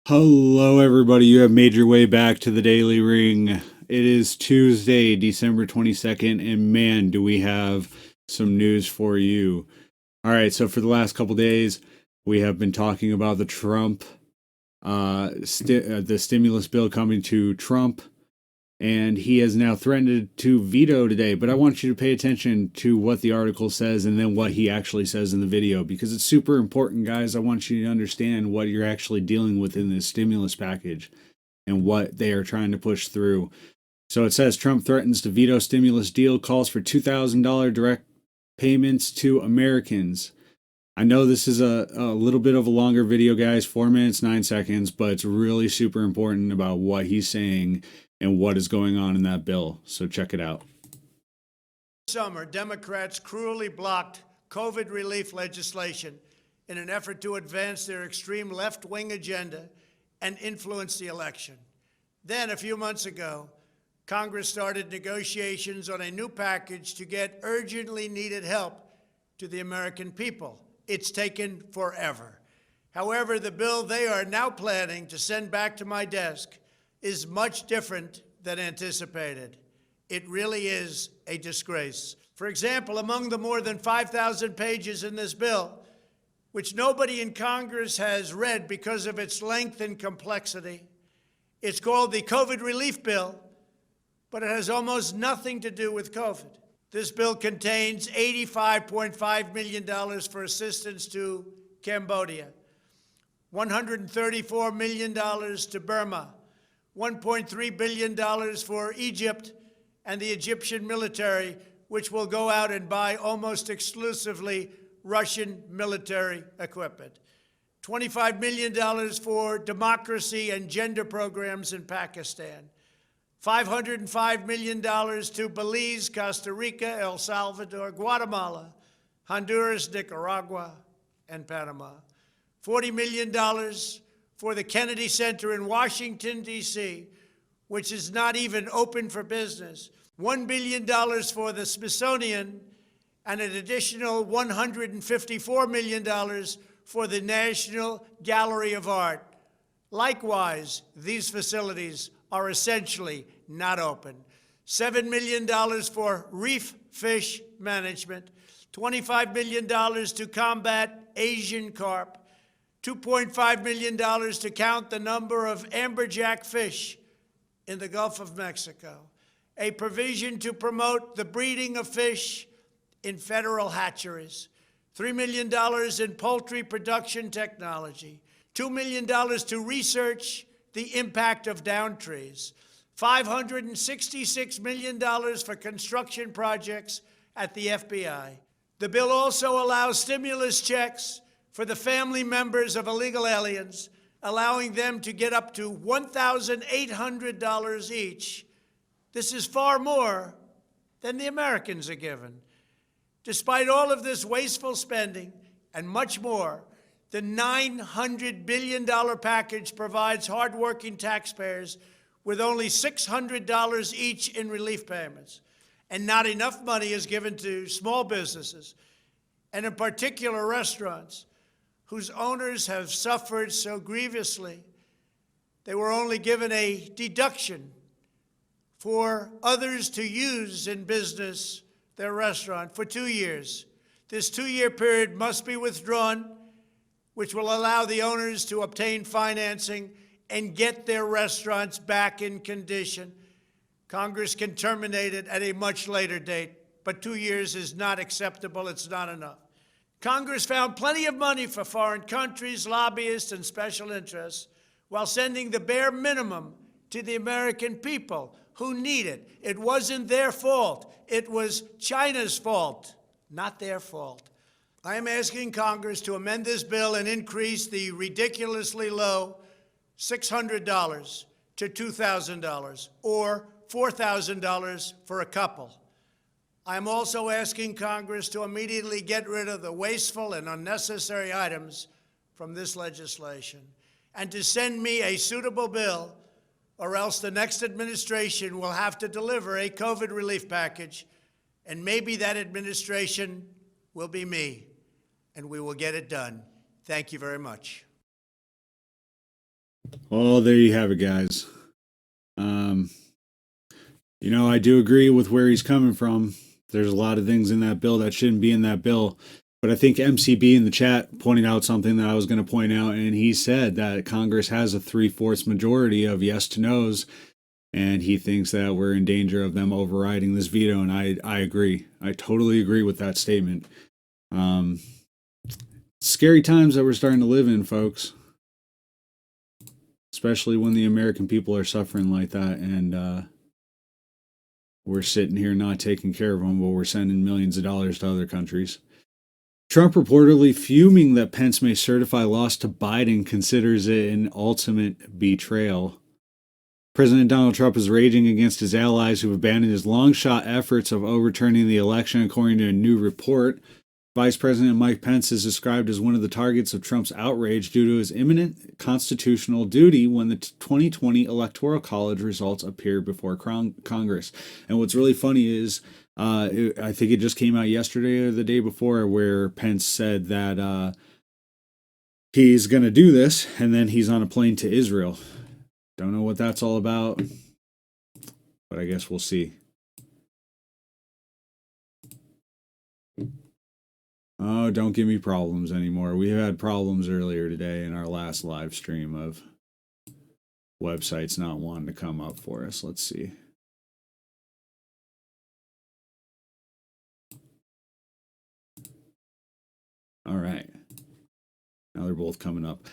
Hello, everybody. You have made your way back to the Daily Ring. It is Tuesday, December 22nd, and man, do we have some news for you. All right, so for the last couple days, we have been talking about the the stimulus bill coming to Trump, and he has now threatened to veto today. But I want you to pay attention to what the article says and then what he actually says in the video, because it's super important, guys. I want you to understand what you're actually dealing with in this stimulus package and what they are trying to push through. So it says Trump threatens to veto stimulus deal, calls for $2,000 direct payments to Americans. I know this is a little bit of a longer video, guys, 4 minutes, 9 seconds, but it's really super important about what he's saying and what is going on in that bill. So check it out. Summer, Democrats cruelly blocked COVID relief legislation in an effort to advance their extreme left-wing agenda and influence the election. Then, a few months ago, Congress started negotiations on a new package to get urgently needed help to the American people. It's taken forever. However, the bill they are now planning to send back to my desk is much different than anticipated. It really is a disgrace. For example, among the more than 5,000 pages in this bill, which nobody in Congress has read because of its length and complexity, it's called the COVID Relief Bill, but it has almost nothing to do with COVID. This bill contains $85.5 million for assistance to Cambodia, $134 million to Burma, $1.3 billion for Egypt and the Egyptian military, which will go out and buy almost exclusively Russian military equipment, $25 million for democracy and gender programs in Pakistan, $505 million to Belize, Costa Rica, El Salvador, Guatemala, Honduras, Nicaragua, and Panama. $40 million for the Kennedy Center in Washington, D.C., which is not even open for business. $1 billion for the Smithsonian, and an additional $154 million for the National Gallery of Art. Likewise, these facilities are essentially not open. $7 million for reef fish management, $25 million to combat Asian carp, $2.5 million to count the number of amberjack fish in the Gulf of Mexico, a provision to promote the breeding of fish in federal hatcheries, $3 million in poultry production technology, $2 million to research the impact of down trees, $566 million for construction projects at the FBI. The bill also allows stimulus checks for the family members of illegal aliens, allowing them to get up to $1,800 each. This is far more than the Americans are given. Despite all of this wasteful spending and much more, the $900 billion package provides hardworking taxpayers with only $600 each in relief payments. And not enough money is given to small businesses, and in particular restaurants, whose owners have suffered so grievously. They were only given a deduction for others to use in business their restaurant for 2 years. This 2-year period must be withdrawn, which will allow the owners to obtain financing and get their restaurants back in condition. Congress can terminate it at a much later date, but 2 years is not acceptable. It's not enough. Congress found plenty of money for foreign countries, lobbyists, and special interests, while sending the bare minimum to the American people who need it. It wasn't their fault. It was China's fault, not their fault. I am asking Congress to amend this bill and increase the ridiculously low $600 to $2,000, or $4,000 for a couple. I am also asking Congress to immediately get rid of the wasteful and unnecessary items from this legislation and to send me a suitable bill, or else the next administration will have to deliver a COVID relief package, and maybe that administration will be me, and we will get it done. Thank you very much. Well, there you have it, guys. I do agree with where he's coming from. There's a lot of things in that bill that shouldn't be in that bill. But I think MCB in the chat pointed out something that I was going to point out, and he said that Congress has a 3/4 majority of yes to no's, and he thinks that we're in danger of them overriding this veto, and I agree. I totally agree with that statement. Scary times that we're starting to live in, folks. Especially when the American people are suffering like that, and we're sitting here not taking care of them, but we're sending millions of dollars to other countries. Trump reportedly fuming that Pence may certify loss to Biden, considers it an ultimate betrayal. President Donald Trump is raging against his allies who've abandoned his long-shot efforts of overturning the election, according to a new report. Vice President Mike Pence is described as one of the targets of Trump's outrage due to his imminent constitutional duty when the 2020 Electoral College results appeared before Congress. And what's really funny is, I think it just came out yesterday or the day before, where Pence said that he's going to do this, and then he's on a plane to Israel. Don't know what that's all about, but I guess we'll see. Oh, don't give me problems anymore. We had problems earlier today in our last live stream of websites not wanting to come up for us. Let's see. All right. Now they're both coming up.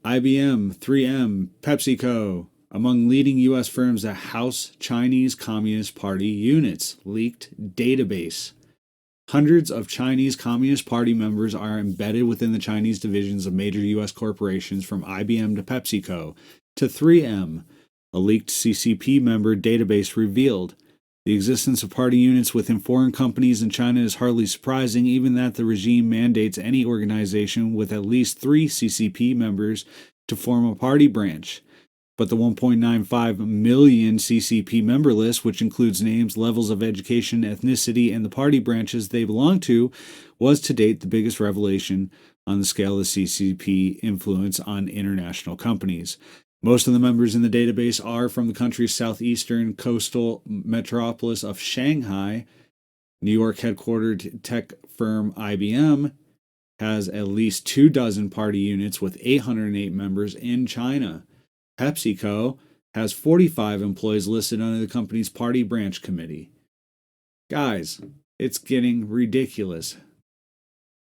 IBM, 3M, PepsiCo, among leading U.S. firms that house Chinese Communist Party units, leaked database. Hundreds of Chinese Communist Party members are embedded within the Chinese divisions of major U.S. corporations, from IBM to PepsiCo to 3M. A leaked CCP member database revealed. The existence of party units within foreign companies in China is hardly surprising, even that the regime mandates any organization with at least 3 CCP members to form a party branch. But the 1.95 million CCP member list, which includes names, levels of education, ethnicity, and the party branches they belong to, was to date the biggest revelation on the scale of CCP influence on international companies. Most of the members in the database are from the country's southeastern coastal metropolis of Shanghai. New York headquartered tech firm IBM has at least 24 party units with 808 members in China. PepsiCo has 45 employees listed under the company's party branch committee. Guys, it's getting ridiculous.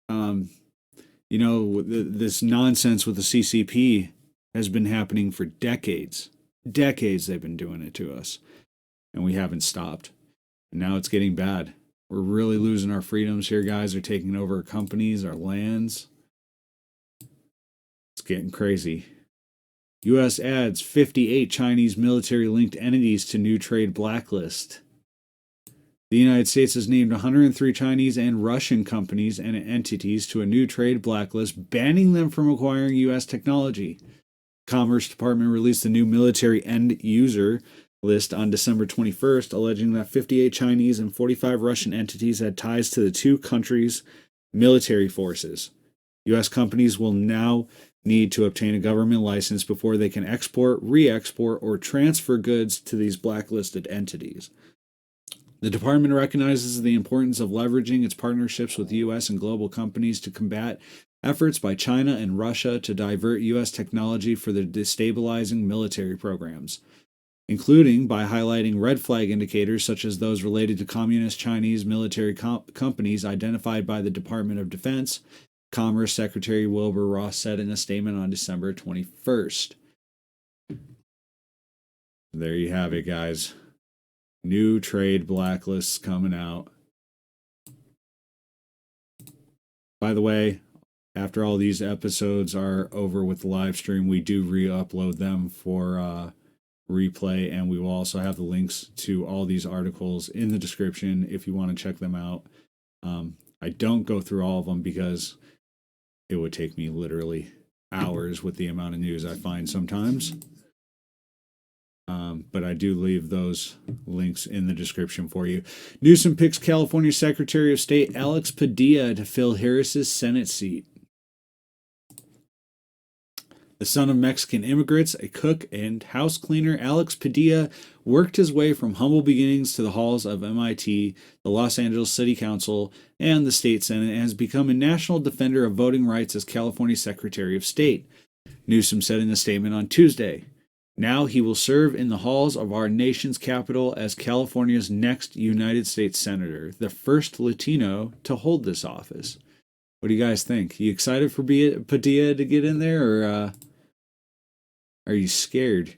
This nonsense with the CCP has been happening for decades. Decades they've been doing it to us, and we haven't stopped. And now it's getting bad. We're really losing our freedoms here, guys. They're taking over our companies, our lands. It's getting crazy. U.S. adds 58 Chinese military-linked entities to new trade blacklist. The United States has named 103 Chinese and Russian companies and entities to a new trade blacklist, banning them from acquiring U.S. technology. Commerce Department released a new military end-user list on December 21st, alleging that 58 Chinese and 45 Russian entities had ties to the two countries' military forces. U.S. companies will now need to obtain a government license before they can export, re-export, or transfer goods to these blacklisted entities. The department recognizes the importance of leveraging its partnerships with U.S. and global companies to combat efforts by China and Russia to divert U.S. technology for their destabilizing military programs, including by highlighting red flag indicators such as those related to communist Chinese military companies identified by the Department of Defense. Commerce Secretary Wilbur Ross said in a statement on December 21st. There you have it, guys. New trade blacklists coming out. By the way, after all these episodes are over with the live stream, we do re-upload them for replay, and we will also have the links to all these articles in the description if you want to check them out. I don't go through all of them because it would take me literally hours with the amount of news I find sometimes. But I do leave those links in the description for you. Newsom picks California Secretary of State Alex Padilla to fill Harris's Senate seat. The son of Mexican immigrants, a cook and house cleaner, Alex Padilla worked his way from humble beginnings to the halls of MIT, the Los Angeles City Council, and the state Senate, and has become a national defender of voting rights as California Secretary of State. Newsom said in a statement on Tuesday. Now he will serve in the halls of our nation's capital as California's next United States Senator, the first Latino to hold this office. What do you guys think? You excited for Padilla to get in there, or are you scared?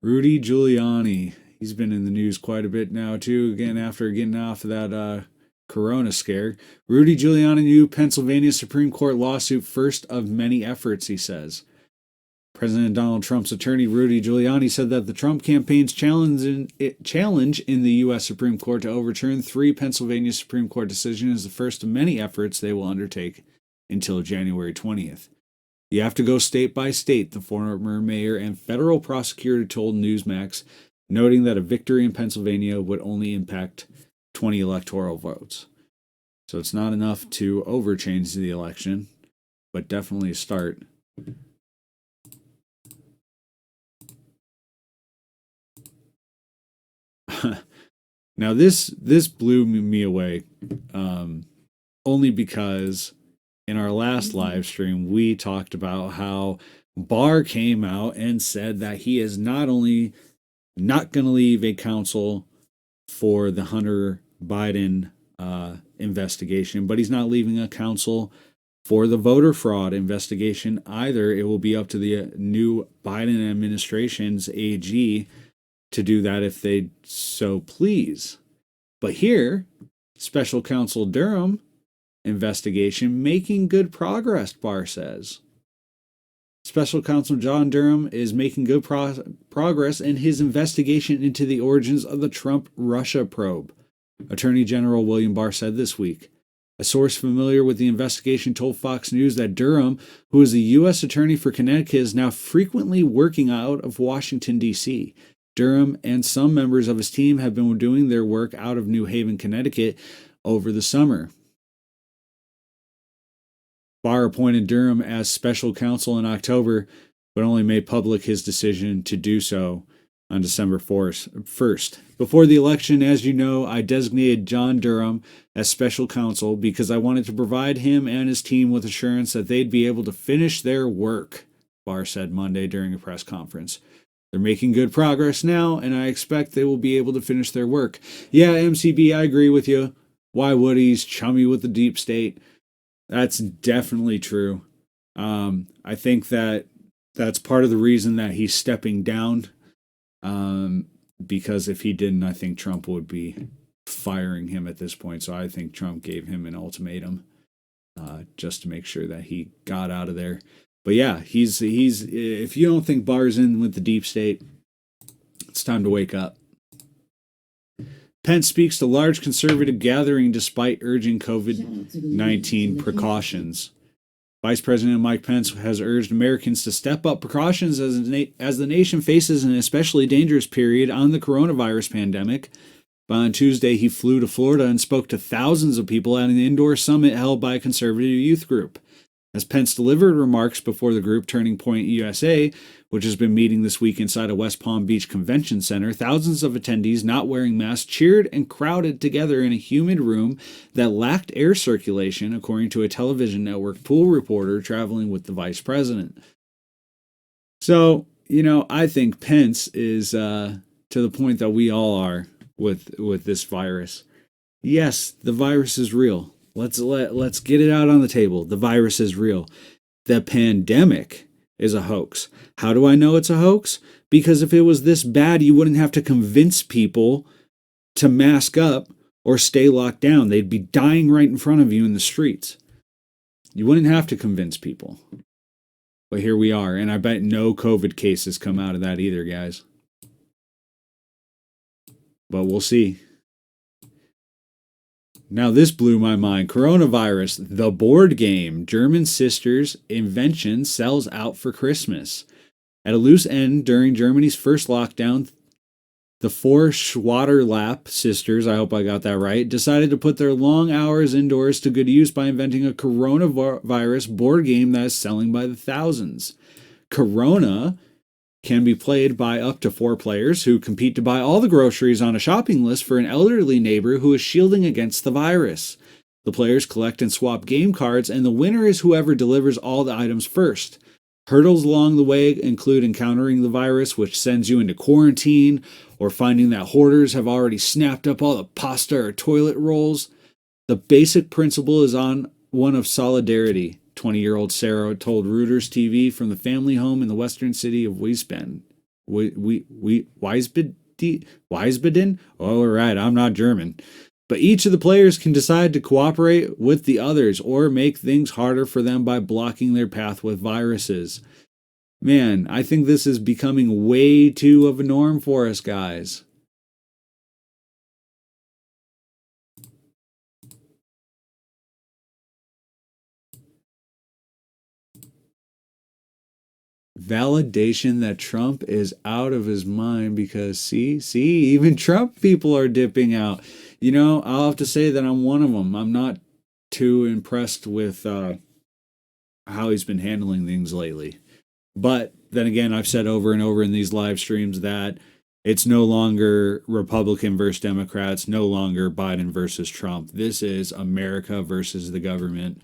Rudy Giuliani. He's been in the news quite a bit now, too, again, after getting off of that Corona scare. Rudy Giuliani new Pennsylvania Supreme Court lawsuit, first of many efforts, he says. President Donald Trump's attorney, Rudy Giuliani, said that the Trump campaign's challenge in the U.S. Supreme Court to overturn 3 Pennsylvania Supreme Court decisions is the first of many efforts they will undertake until January 20th. You have to go state by state, the former mayor and federal prosecutor told Newsmax, noting that a victory in Pennsylvania would only impact 20 electoral votes. So it's not enough to overchange the election, but definitely a start. Now this blew me away, only because in our last live stream we talked about how Barr came out and said that he is not only not going to leave a counsel for the Hunter Biden investigation, but he's not leaving a counsel for the voter fraud investigation either. It will be up to the new Biden administration's AG to do that if they so please. But here, Special Counsel Durham investigation making good progress, Barr says. Special Counsel John Durham is making good progress in his investigation into the origins of the Trump-Russia probe, Attorney General William Barr said this week. A source familiar with the investigation told Fox News that Durham, who is the U.S. Attorney for Connecticut, is now frequently working out of Washington, D.C. Durham and some members of his team have been doing their work out of New Haven, Connecticut over the summer. Barr appointed Durham as special counsel in October, but only made public his decision to do so on December 1st. Before the election, as you know, I designated John Durham as special counsel because I wanted to provide him and his team with assurance that they'd be able to finish their work, Barr said Monday during a press conference. They're making good progress now, and I expect they will be able to finish their work. Yeah, MCB, I agree with you. Why would he's chummy with the deep state? That's definitely true. I think that's part of the reason that he's stepping down. Because if he didn't, I think Trump would be firing him at this point. So I think Trump gave him an ultimatum just to make sure that he got out of there. But yeah, he's if you don't think Barr's in with the deep state, it's time to wake up. Pence speaks to large conservative gathering despite urging COVID-19 precautions. Vice President Mike Pence has urged Americans to step up precautions as the nation faces an especially dangerous period on the coronavirus pandemic. But on Tuesday, he flew to Florida and spoke to thousands of people at an indoor summit held by a conservative youth group. As Pence delivered remarks before the group Turning Point USA, which has been meeting this week inside a West Palm Beach convention center, thousands of attendees not wearing masks cheered and crowded together in a humid room that lacked air circulation, according to a television network pool reporter traveling with the vice president. So, I think Pence is to the point that we all are with this virus. Yes, the virus is real. Let's get it out on the table. The virus is real. The pandemic is a hoax. How do I know it's a hoax? Because if it was this bad, you wouldn't have to convince people to mask up or stay locked down. They'd be dying right in front of you in the streets. You wouldn't have to convince people. But here we are, and I bet no COVID cases come out of that either, guys. But we'll see. Now this blew my mind. Coronavirus, the board game, German sister's invention sells out for Christmas. At a loose end during Germany's first lockdown, The four Schwaderlap sisters, I hope I got that right, decided to put their long hours indoors to good use by inventing a coronavirus board game that is selling by the thousands. Corona can be played by up to 4 players who compete to buy all the groceries on a shopping list for an elderly neighbor who is shielding against the virus. The players collect and swap game cards, and the winner is whoever delivers all the items first. Hurdles along the way include encountering the virus, which sends you into quarantine, or finding that hoarders have already snapped up all the pasta or toilet rolls. The basic principle is on one of solidarity, 20-year-old Sarah told Reuters TV from the family home in the western city of Wiesbaden. Wiesbaden? Oh, right, I'm not German. But each of the players can decide to cooperate with the others or make things harder for them by blocking their path with viruses. Man, I think this is becoming way too of a norm for us, guys. Validation that Trump is out of his mind because see, even Trump people are dipping out. You know, I'll have to say that I'm one of them. I'm not too impressed with how he's been handling things lately. But then again, I've said over and over in these live streams that it's no longer Republican versus Democrats, no longer Biden versus Trump. This is America versus the government.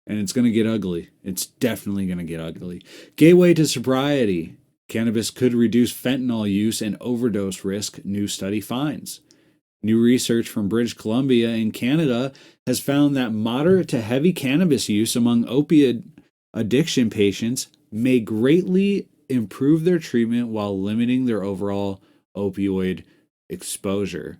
And it's going to get ugly. It's definitely going to get ugly. Gateway to sobriety. Cannabis could reduce fentanyl use and overdose risk, new study finds. New research from British Columbia in Canada has found that moderate to heavy cannabis use among opiate addiction patients may greatly improve their treatment while limiting their overall opioid exposure.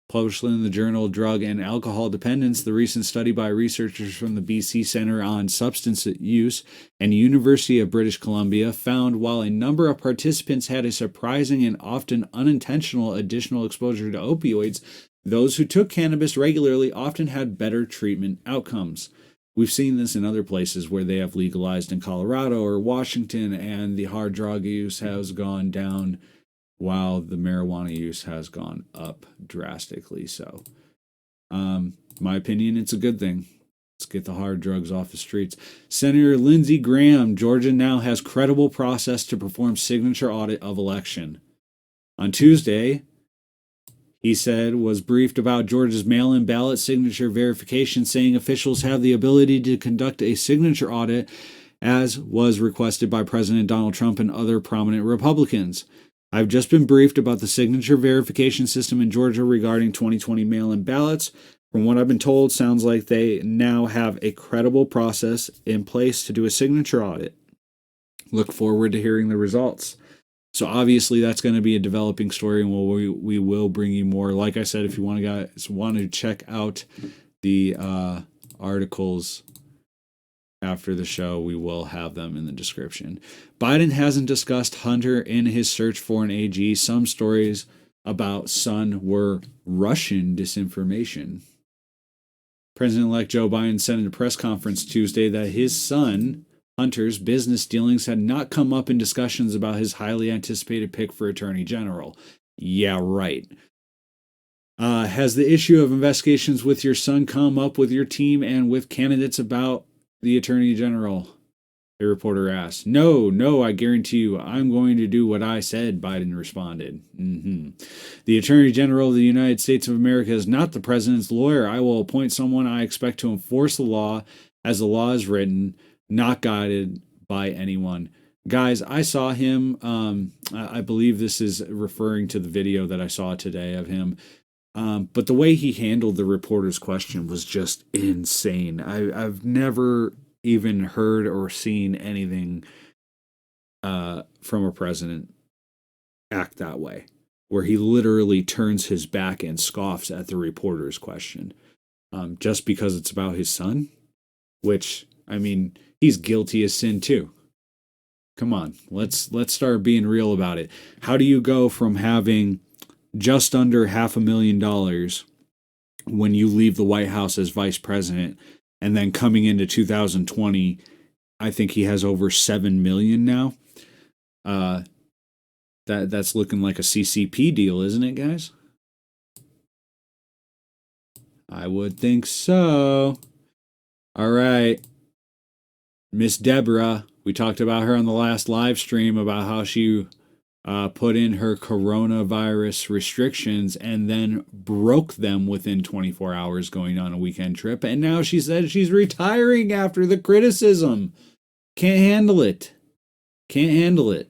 Published in the journal Drug and Alcohol Dependence, the recent study by researchers from the BC Centre on Substance Use and University of British Columbia found while a number of participants had a surprising and often unintentional additional exposure to opioids, those who took cannabis regularly often had better treatment outcomes. We've seen this in other places where they have legalized in Colorado or Washington, and the hard drug use has gone down while the marijuana use has gone up drastically. So, my opinion, it's a good thing. Let's get the hard drugs off the streets. Senator Lindsey Graham, Georgia now has credible process to perform signature audit of election. On Tuesday, he said, was briefed about Georgia's mail-in ballot signature verification, saying officials have the ability to conduct a signature audit as was requested by President Donald Trump and other prominent Republicans. I've just been briefed about the signature verification system in Georgia regarding 2020 mail-in ballots. From what I've been told, sounds like they now have a credible process in place to do a signature audit. Look forward to hearing the results. So obviously that's going to be a developing story, and we will bring you more. Like I said, if you want to check out the articles after the show, we will have them in the description. Biden hasn't discussed Hunter in his search for an AG. Some stories about Son were Russian disinformation. President-elect Joe Biden said in a press conference Tuesday that his son, Hunter's business dealings had not come up in discussions about his highly anticipated pick for Attorney General. Yeah, right. Has the issue of investigations with your son come up with your team and with candidates about the Attorney General? A reporter asked. No, I guarantee you, I'm going to do what I said, Biden responded. The Attorney General of the United States of America is not the president's lawyer. I will appoint someone I expect to enforce the law as the law is written, not guided by anyone. Guys, I saw him, I believe this is referring to the video that I saw today of him. But the way he handled the reporter's question was just insane. I've never even heard or seen anything from a president act that way, where he literally turns his back and scoffs at the reporter's question, just because it's about his son, which, I mean, he's guilty as sin too. Come on, let's start being real about it. How do you go from having just under $500,000 when you leave the White House as vice president, and then coming into 2020, I think he has over $7 million now. That's looking like a CCP deal, isn't it, guys? I would think so. All right. Miss Deborah, we talked about her on the last live stream about how she put in her coronavirus restrictions and then broke them within 24 hours going on a weekend trip. And now she said she's retiring after the criticism. Can't handle it. Can't handle it.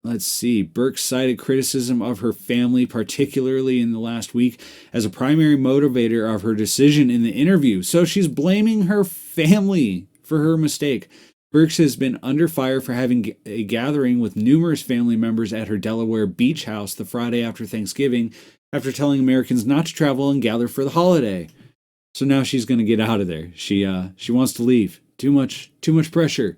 Let's see. Burke cited criticism of her family, particularly in the last week, as a primary motivator of her decision in the interview. So she's blaming her family for her mistake. Burks has been under fire for having a gathering with numerous family members at her Delaware beach house the Friday after Thanksgiving, after telling Americans not to travel and gather for the holiday. So now she's going to get out of there. She wants to leave. Too much pressure.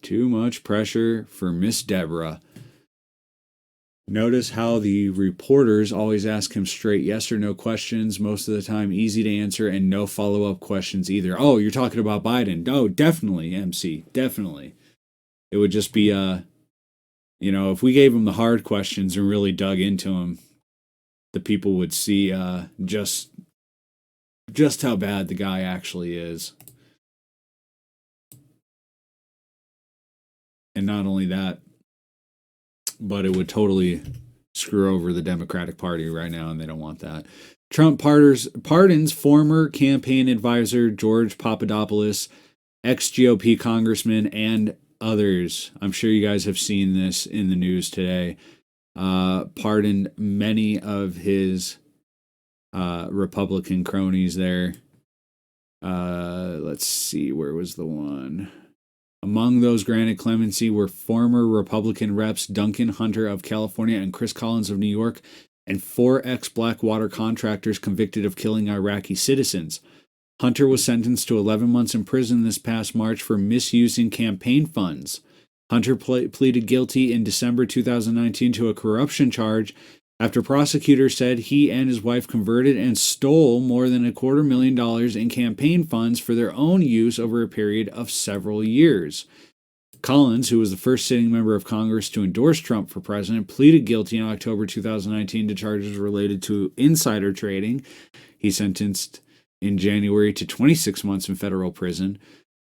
Too much pressure for Miss Deborah. Notice how the reporters always ask him straight yes or no questions, most of the time easy to answer, and no follow-up questions either. Oh, you're talking about Biden. Oh, definitely, MC, definitely. It would just be, if we gave him the hard questions and really dug into him, the people would see just how bad the guy actually is. And not only that, but it would totally screw over the Democratic Party right now, and they don't want that. Trump pardons former campaign advisor George Papadopoulos, ex-GOP congressman, and others. I'm sure you guys have seen this in the news today. Pardoned many of his Republican cronies there. Let's see, where was the one? Among those granted clemency were former Republican reps Duncan Hunter of California and Chris Collins of New York, and 4 ex-Blackwater contractors convicted of killing Iraqi citizens. Hunter was sentenced to 11 months in prison this past March for misusing campaign funds. Hunter pleaded guilty in December 2019 to a corruption charge after prosecutors said he and his wife converted and stole more than $250,000 in campaign funds for their own use over a period of several years. Collins, who was the first sitting member of Congress to endorse Trump for president, pleaded guilty in October 2019 to charges related to insider trading. He sentenced in January to 26 months in federal prison.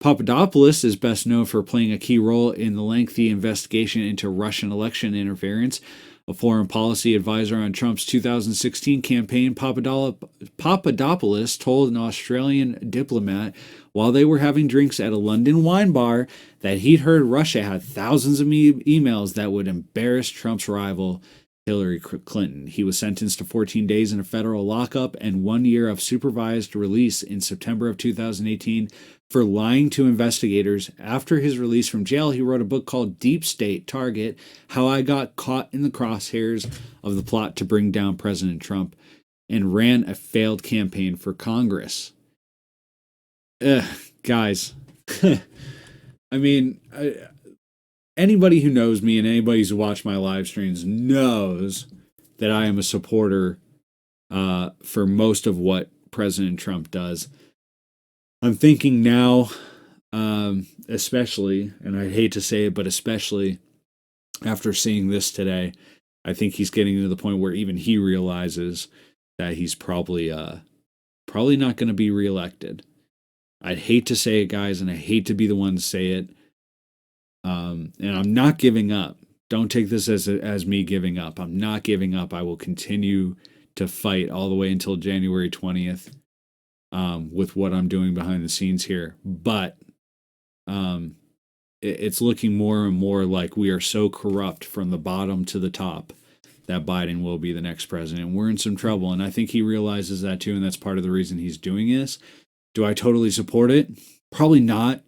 Papadopoulos is best known for playing a key role in the lengthy investigation into Russian election interference. A foreign policy advisor on Trump's 2016 campaign, Papadopoulos told an Australian diplomat while they were having drinks at a London wine bar that he'd heard Russia had thousands of emails that would embarrass Trump's rival, Hillary Clinton. He was sentenced to 14 days in a federal lockup and 1 year of supervised release in September of 2018 for lying to investigators. After his release from jail, he wrote a book called Deep State Target: How I Got Caught in the Crosshairs of the Plot to Bring Down President Trump, and ran a failed campaign for Congress. Guys, I mean, anybody who knows me and anybody who's watched my live streams knows that I am a supporter for most of what President Trump does. I'm thinking now, especially, and I hate to say it, but especially after seeing this today, I think he's getting to the point where even he realizes that he's probably not going to be reelected. I'd hate to say it, guys, and I hate to be the one to say it. And I'm not giving up. Don't take this as me giving up. I'm not giving up. I will continue to fight all the way until January 20th. With what I'm doing behind the scenes here. But it's looking more and more like we are so corrupt from the bottom to the top that Biden will be the next president. We're in some trouble, and I think he realizes that too, and that's part of the reason he's doing this. Do I totally support it? Probably not.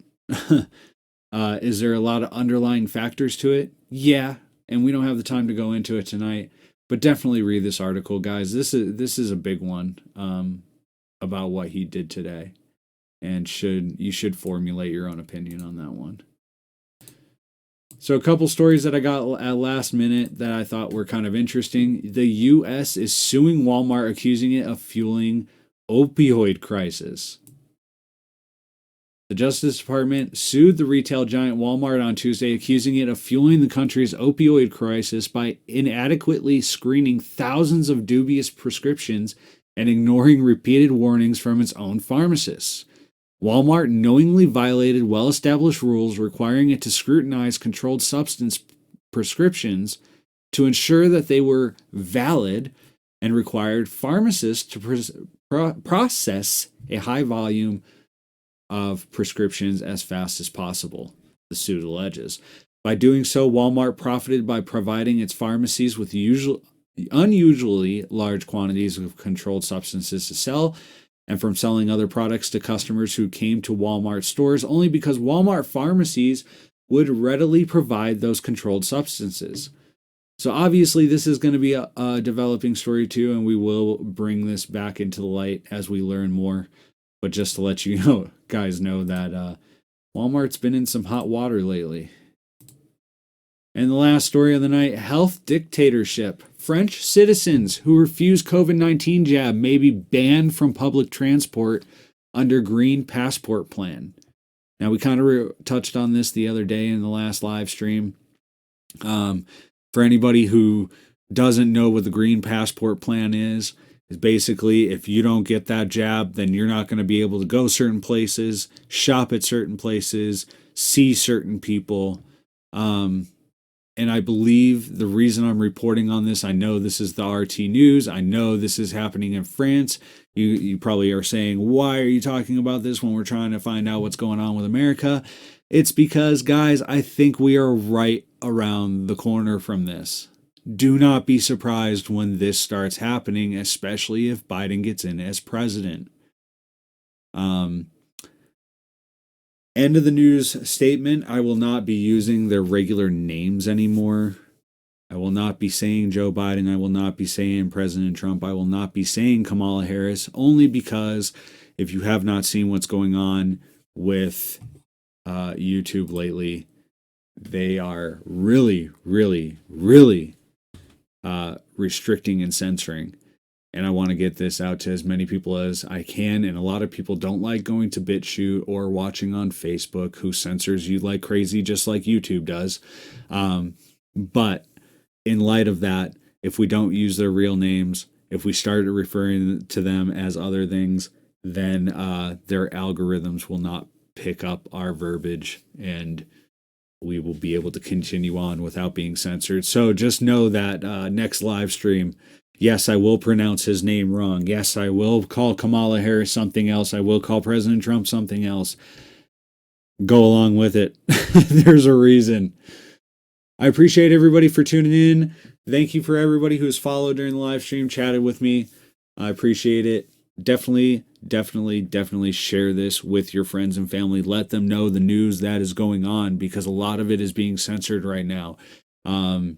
Is there a lot of underlying factors to it? Yeah, and we don't have the time to go into it tonight, but definitely read this article, guys. This is a big one. About what he did today, and you should formulate your own opinion on that one. So a couple stories that I got at last minute that I thought were kind of interesting. The U.S. is suing Walmart, accusing it of fueling opioid crisis. The Justice Department sued the retail giant Walmart on Tuesday, accusing it of fueling the country's opioid crisis by inadequately screening thousands of dubious prescriptions and ignoring repeated warnings from its own pharmacists. Walmart knowingly violated well-established rules requiring it to scrutinize controlled substance prescriptions to ensure that they were valid and required pharmacists to process a high volume of prescriptions as fast as possible, the suit alleges. By doing so, Walmart profited by providing its pharmacies with unusually large quantities of controlled substances to sell, and from selling other products to customers who came to Walmart stores only because Walmart pharmacies would readily provide those controlled substances. So obviously this is going to be a developing story too, and we will bring this back into the light as we learn more. But just to let you guys know that Walmart's been in some hot water lately. And the last story of the night, health dictatorship. French citizens who refuse COVID-19 jab may be banned from public transport under green passport plan. Now, we kind of touched on this the other day in the last live stream. For anybody who doesn't know what the green passport plan is basically if you don't get that jab, then you're not going to be able to go certain places, shop at certain places, see certain people. And I believe the reason I'm reporting on this, I know this is the RT News. I know this is happening in France. You probably are saying, why are you talking about this when we're trying to find out what's going on with America? It's because, guys, I think we are right around the corner from this. Do not be surprised when this starts happening, especially if Biden gets in as president. End of the news statement. I will not be using their regular names anymore. I will not be saying Joe Biden. I will not be saying President Trump. I will not be saying Kamala Harris, only because if you have not seen what's going on with YouTube lately, they are really, really, really restricting and censoring. And I want to get this out to as many people as I can. And a lot of people don't like going to BitChute or watching on Facebook, who censors you like crazy, just like YouTube does. But in light of that, if we don't use their real names, if we start referring to them as other things, then their algorithms will not pick up our verbiage, and we will be able to continue on without being censored. So just know that next live stream, yes, I will pronounce his name wrong. Yes, I will call Kamala Harris something else. I will call President Trump something else. Go along with it. There's a reason. I appreciate everybody for tuning in. Thank you for everybody who has followed during the live stream, chatted with me. I appreciate it. Definitely share this with your friends and family. Let them know the news that is going on, because a lot of it is being censored right now.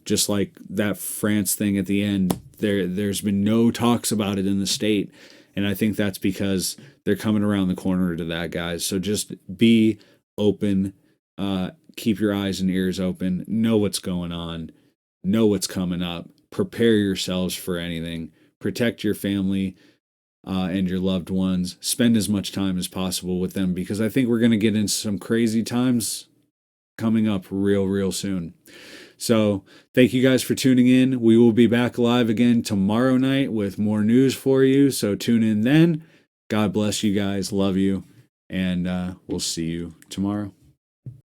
Just like that France thing at the end, there's been no talks about it in the state. And I think that's because they're coming around the corner to that, guys. So just be open, keep your eyes and ears open, know what's going on, know what's coming up, prepare yourselves for anything, protect your family and your loved ones, spend as much time as possible with them, because I think we're going to get into some crazy times coming up real soon. So thank you guys for tuning in. We will be back live again tomorrow night with more news for you. So tune in then. God bless you guys. Love you. And we'll see you tomorrow.